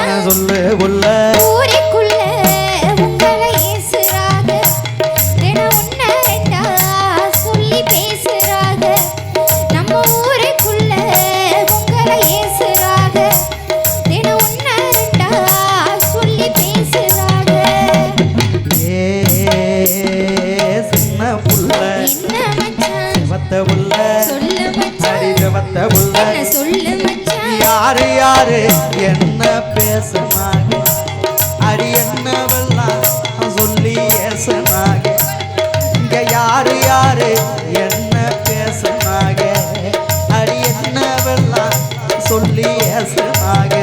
மச்சான் சொல்லு உள்ள ஊருக்குள்ள உங்களை ஏசுறாங்க தினம் ஒன்ன ரெண்டா சொல்லி பேசுறாங்க நம்ம ஊருக்குள்ள உங்களை ஏசுறாங்க தினம் ஒன்ன ரெண்டா சொல்லி பேசுறாங்க சின்ன புள்ள என்ன மச்சான் செவத்த புள்ள சொல்லு மச்சான் அடி செவத்த புள்ள சொல்லு மச்சான் யாரு யாரு என்ன பேசுனாங்க அடி என்னவெல்லாம் சொல்லி ஏசுனாங்க இங்க யாரு யாரு என்ன பேசுனாங்க அடி என்னவெல்லாம் சொல்லி ஏசுனாங்க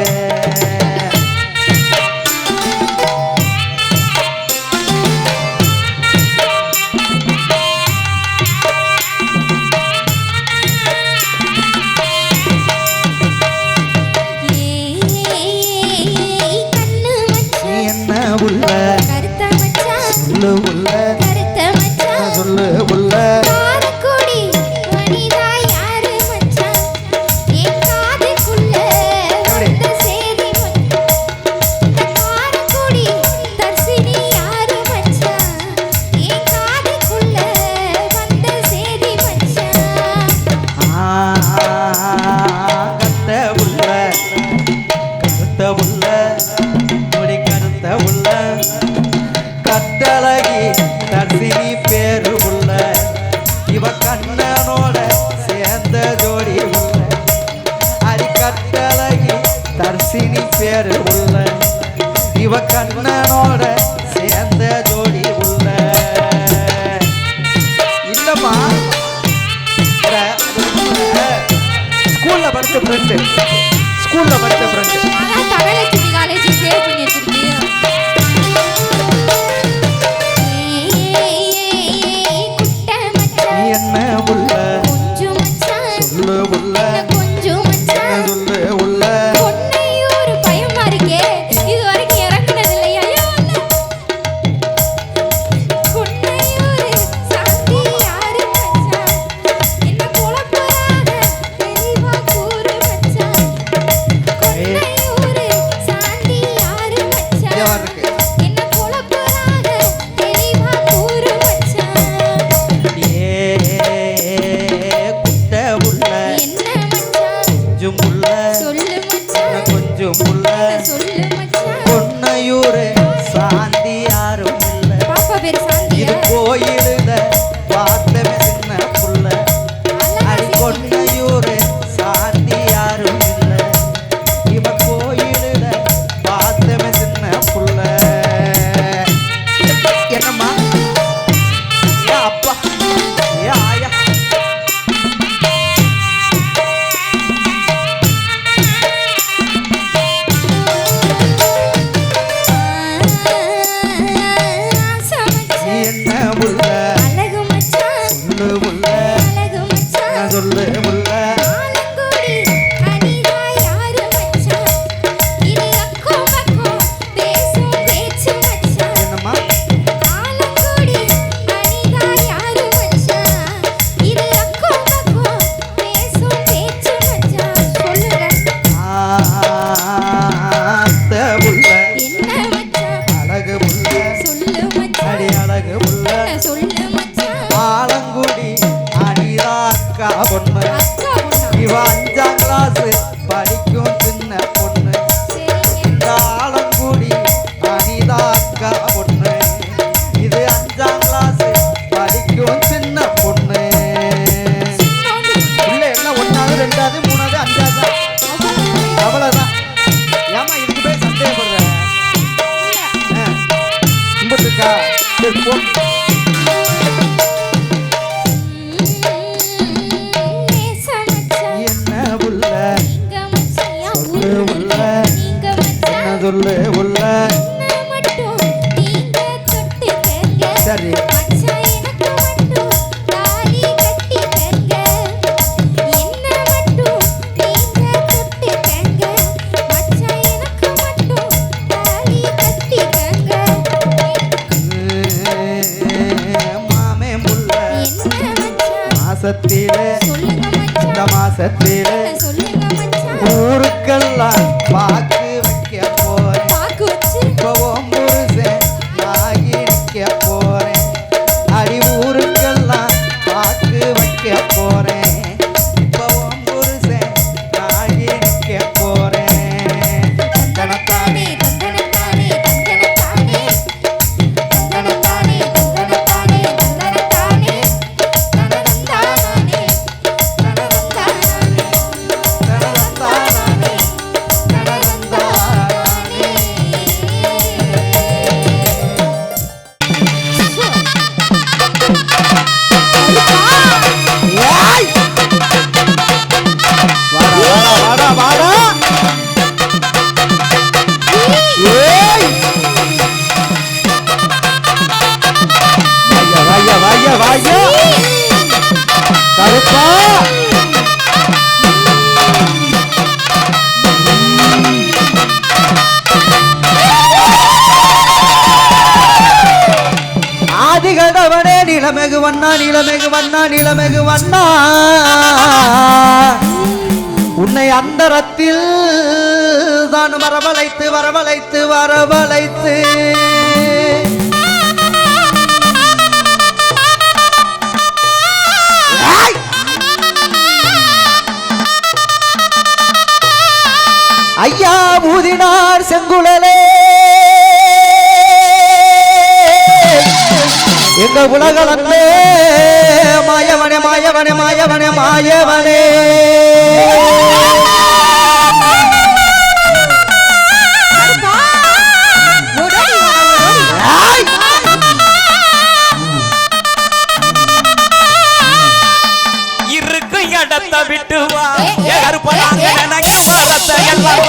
உள்ள கருத்த மச்சான் சொல்லு உள்ள கருத்த மச்சான் சொல்லு உள்ள காரக்குடி மனிதா யாரு மச்சான் என் காதுக்குள்ள வந்த சேதி மச்சான் காரக்குடி தர்சினி யாரு மச்சான் என் காதுக்குள்ள வந்த சேதி மச்சான் கத்த உள்ள கருத்த உள்ள உள்ள கட்டழகி தர்சினி பேரு உள்ள இவ கண்ணனோட சேர்ந்த ஜோடி உள்ள அடி கட்டழகி தர்சினி பேரு உள்ள இவ கண்ணனோட சேர்ந்த ஜோடி உள்ள இல்லம்மா ஸ்கூல்ல படிச்ச ஃப்ரெண்டு ஸ்கூல்ல படிச்ச ஃப்ரெண்டு தனலட்சுமி காலேஜ் சேவ் பண்ணி வச்சிருக்கீங்க என்ன உள்ள கொஞ்சம் மச்சான் சொல்லு உள்ள கொஞ்சம் மச்சான் சொல்லு உள்ள பொன்னையூர் பயமா இருக்கே இது வரைக்கும் இறக்குனது இல்லையா பொன்னையூர் சாந்தி யாரு மச்சான் என்ன குழப்பறாத தெளிவா கூறு மச்சான் பொன்னையூர் சாந்தி யாரு மச்சான் என்ன குழப்பறாத தெளிவா கூறு மச்சான் கொஞ்சம் உள்ள சொல்லு மச்சான் பொன்னையூரு சாந்தி யாரும் இல்ல பாப்பா பேர் சாந்தியா இது கோயிலுல பார்த்தமே சின்ன புள்ள அடி பொன்னையூரு சாந்தி யாரும் இல்ல இவ கோயிலுல பார்த்தமே சின்ன புள்ள என்னம்மா ஏ அப்பா ஏ ஆயா சொல்லு உள்ள ஆலங்குடி அனிதா யாரு மச்சான் இது அக்கம் பக்கம் பேசும் பேச்சு மச்சான் என்னம்மா ஆலங்குடி அனிதா யாரு மச்சான் இது அக்கம் பக்கம் பேசும் பேச்சு மச்சான் சொல்லுங்க அத்தை உள்ள என்ன மச்சான் அழகு உள்ள சொல்லு மச்சான் அடி அழகு உள்ள சொல்லு மச்சான் ஆலங்குடி அனிதா அக்கா பொண்ணு அக்கா பொண்ணா இவ 5ஆம் கிளாஸ் படிக்கும் சின்ன பொண்ணு சரிங்க ஆலங்குடி அனிதா அக்கா பொண்ணு இது 5ஆம் கிளாஸ் படிக்கும் சின்ன பொண்ணு உள்ள எல்லாம் 1வது 2வது 3வது 5வது அவ்வளவுதான் ஏமா இதுக்கு போய் சந்தேகப்படுற கும்பிட்டுருக்கா சரி போ என்ன உள்ள சொல்லு உள்ள என்ன சொல்லு உள்ள சரி மாமே முள்ள மாசத்திலே இந்த மாசத்திலே ஊருக்கெல்லாம் வாக்கு வைக்க போ நீலமெகு வண்ணா நீலமெகு வண்ணா நீலமெகு வண்ணா உன்னை அந்தரத்தில் தான் வரவழைத்து வரவழைத்து வரவழைத்து ஐயா ஊதினார் செங்குழலே எங்க உலகளந்தே மாயவனே மாயவனே மாயவனே மாயவனே விட்டு வா கருப்பனாங்க எனக்கு வரத்தை எல்லாம்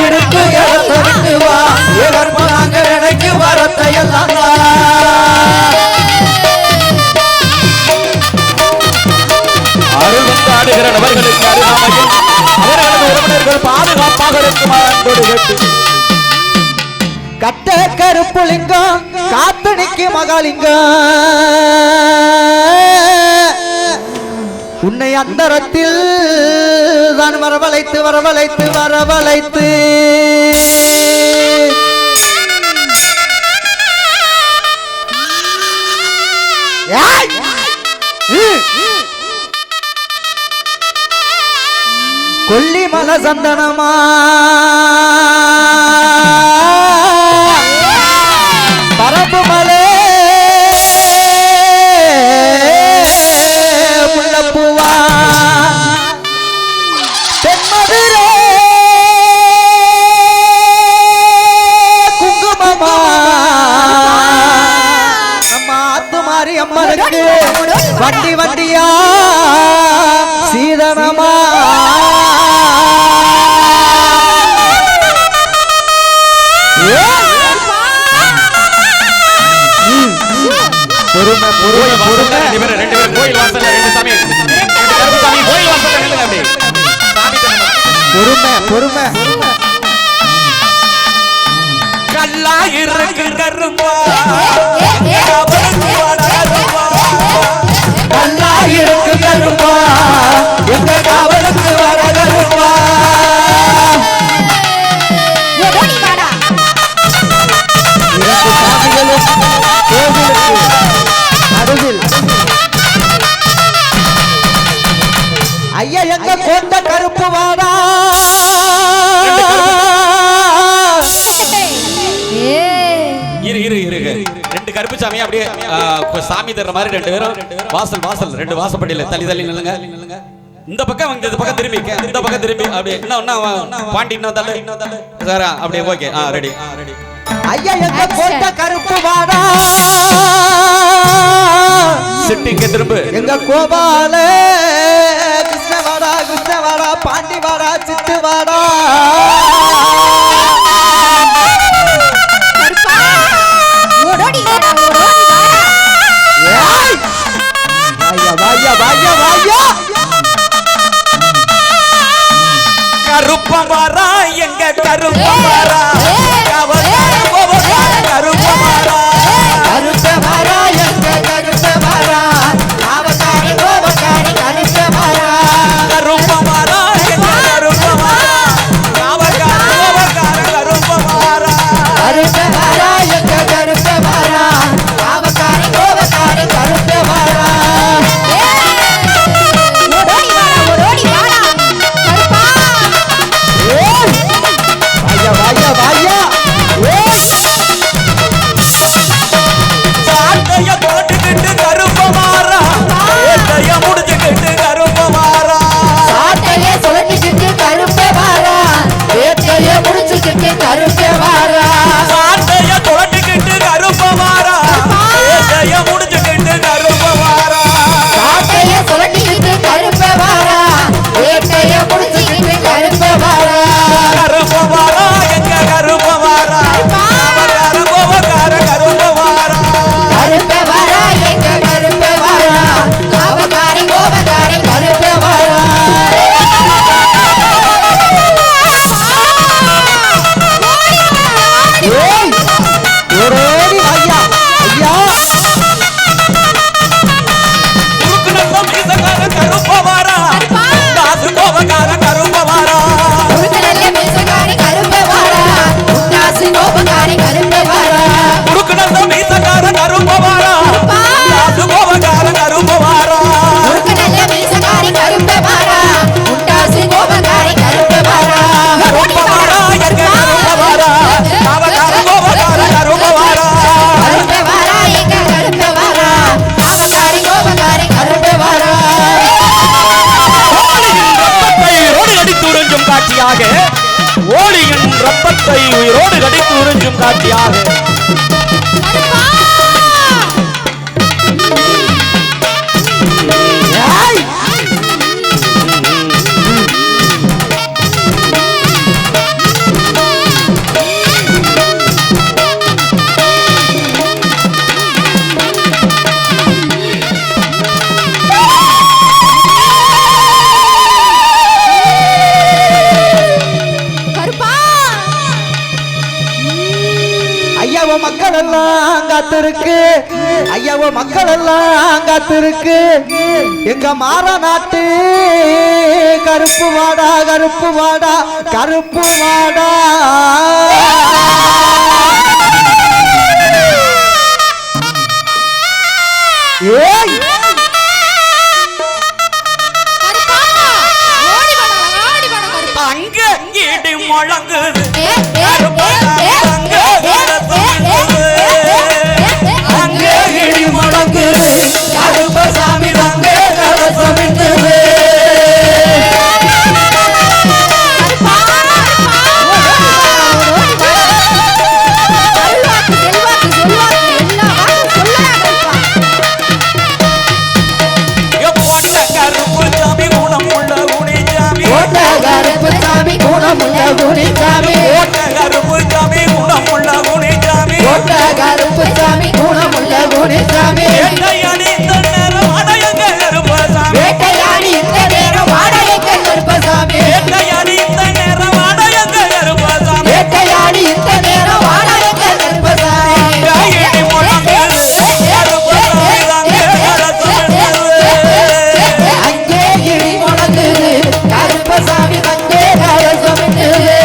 இருக்கு இடத்தை விட்டு வா கருப்பனாங்க எனக்கு வரத்தை எல்லாம் அருள் ஆடுகிற நபர்களுக்கு அருகாமையில் அவர்களது உறவினர்கள் பாதுகாப்பாக இருக்குமாறு கட்ட கருப்புலிங்கம் காத்தணிக்கு மகாலிங்கம் உன்னை அந்தரத்தில் தான் வரவழைத்து வரவழைத்து வரவழைத்து கொல்லிமலை சந்தனமா பரப்பு மலை முள்ளப்பூவா தென்மதுரை குங்குமமா நம்ம ஆத்துமாரி அம்மனுக்கு வண்டி வண்டியா சீதனமா பொறுமை பொறுமை பொறுமை ரெண்டு பேரும் கோயில் வாசல்ல ரெண்டு சாமி கோயில் வாசல்ல நில்லுங்க அப்படியே பொறுமை பொறுமை கல்லா இருக்கு கருப்பா கல்லா இருக்கு கருப்பா எங்க காவலுக்கு வர கருப்பா இரண்டு சாமிகளும் கோவிலுக்கு அருகில் ஐயா எங்க கொண்ட கருப்பு வாடா இரு ரெண்டு கருப்பு சாமி அப்படியே சாமி தர்ற மாதிரி ரெண்டு பேரும் வாசல் ரெண்டு வாசப்படியில தள்ளி தள்ளி நில்லுங்க இந்த பக்கம் இந்த பக்கம் திரும்பி இந்த பக்கம் திரும்பி அப்படியே இன்னும் பாண்டி இன்னும் தள்ளு சார் அப்படியே ஓகே ரெடி ஐயா எங்க கொண்ட கருப்பு வாடா சிட்டிங்க திரும்ப எங்க கோபால கிருஷ்ணவாடா பாண்டி வாடா சித்து வாடா கருப்பமாரா எங்க கருப்பமாரா கருப்பமாரா கருப்பமாரா எங்க கருப்பமாரா அவதாரி கோபக்காரி கருப்பமாரா கருப்பமாரா எங்க கருப்பமாரா கருப்பமாரா கருப்பமாரா எங்க கருப்பமாரா அவதாரி கோபக்காரி கருப்பமாரா ஐயா என் ரத்தத்தை உயிரோடு கடித்து உறிஞ்சும் காட்சியாக கருப்பா ஏய்! கருப்பா ஐயாவோ மக்கள் எல்லாம் காத்திருக்கு ஐயாவோ மக்கள் எல்லாம் காத்திருக்கு எங்க மாற நாட்டு கருப்பு வாடா கருப்பு வாடா கருப்பு வாடா ஏய் கருப்பா ஓடி வாடா கருப்பா அங்க இடி முழங்குது ஏ ஏ ஏ அங்க இடி முழங்குது கருப்பசாமி தங்க கலசமிட்டுது கருப்புசாமி குணமுள்ள குணிசாமி கருப்புசாமி குணமுள்ள குணிசாமி கருப்புசாமி குணமுள்ள குணிசாமி வேட்டையாடி இந்த நேரம் அடையங்க கருப்பசாமி வேட்டையாடி இந்த நேரம் வாடகைக்க கருப்பசாமி வேட்டையாடி இந்த நேரம் அடையங்க கருப்பசாமி வேட்டையாடி இந்த நேரம் வாடகைக்க கருப்பசாமி இடி முழங்குது கருப்பசாமி தங்க கலசமிட்டுது அங்கே இடி முழங்குது கருப்பசாமி தங்கே கலசமிட்டுது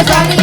சாமி